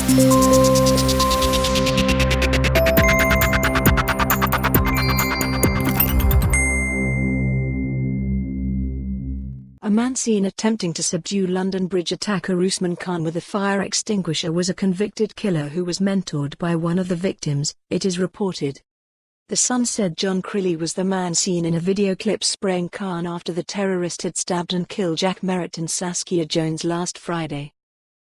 A man seen attempting to subdue London Bridge attacker Usman Khan with a fire extinguisher was a convicted killer who was mentored by one of the victims, it is reported. The Sun said John Crilly was the man seen in a video clip spraying Khan after the terrorist had stabbed and killed Jack Merritt and Saskia Jones last Friday.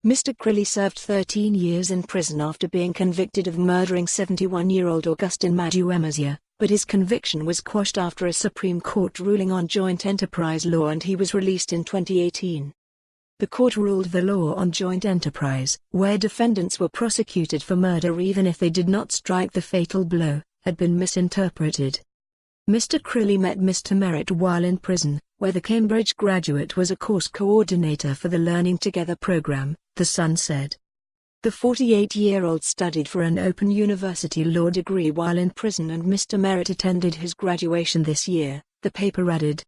Mr Crilly served 13 years in prison after being convicted of murdering 71-year-old Augustine Maduemezia, but his conviction was quashed after a Supreme Court ruling on joint enterprise law and he was released in 2018. The court ruled the law on joint enterprise, where defendants were prosecuted for murder even if they did not strike the fatal blow, had been misinterpreted. Mr Crilly met Mr Merritt while in prison, where the Cambridge graduate was a course coordinator for the Learning Together program, the Sun said. The 48-year-old studied for an Open University law degree while in prison and Mr Merritt attended his graduation this year, the paper added.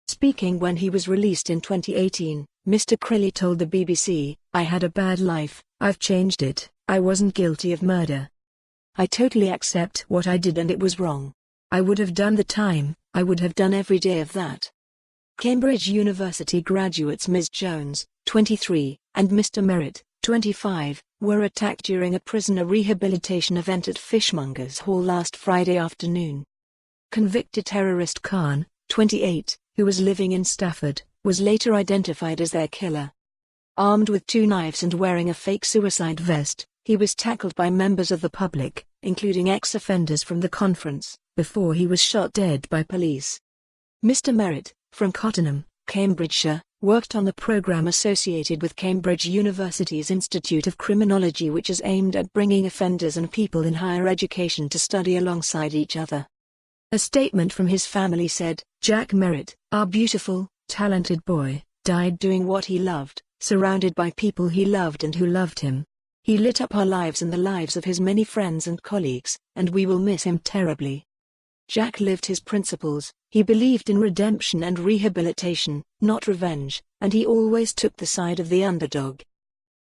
Speaking when he was released in 2018, Mr Crilly told the BBC, "I had a bad life, I've changed it, I wasn't guilty of murder. I totally accept what I did and it was wrong. I would have done the time, I would have done every day of that." Cambridge University graduates Ms Jones, 23, and Mr Merritt, 25, were attacked during a prisoner rehabilitation event at Fishmongers Hall last Friday afternoon. Convicted terrorist Khan, 28, who was living in Stafford, was later identified as their killer. Armed with 2 knives and wearing a fake suicide vest, he was tackled by members of the public, including ex-offenders from the conference, before he was shot dead by police. Mr Merritt, from Cottenham, Cambridgeshire, worked on the programme associated with Cambridge University's Institute of Criminology, which is aimed at bringing offenders and people in higher education to study alongside each other. A statement from his family said, "Jack Merritt, our beautiful, talented boy, died doing what he loved, surrounded by people he loved and who loved him. He lit up our lives and the lives of his many friends and colleagues, and we will miss him terribly. Jack lived his principles, he believed in redemption and rehabilitation, not revenge, and he always took the side of the underdog.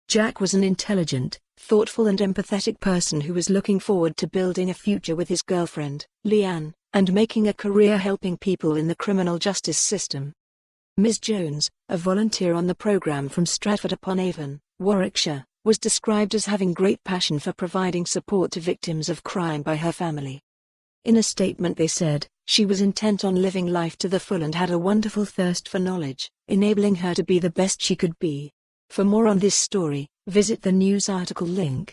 Jack was an intelligent, thoughtful and empathetic person who was looking forward to building a future with his girlfriend, Leanne, and making a career helping people in the criminal justice system." Ms Jones, a volunteer on the programme from Stratford-upon-Avon, Warwickshire, was described as having great passion for providing support to victims of crime by her family. In a statement they said, "She was intent on living life to the full and had a wonderful thirst for knowledge, enabling her to be the best she could be." For more on this story, visit the news article link.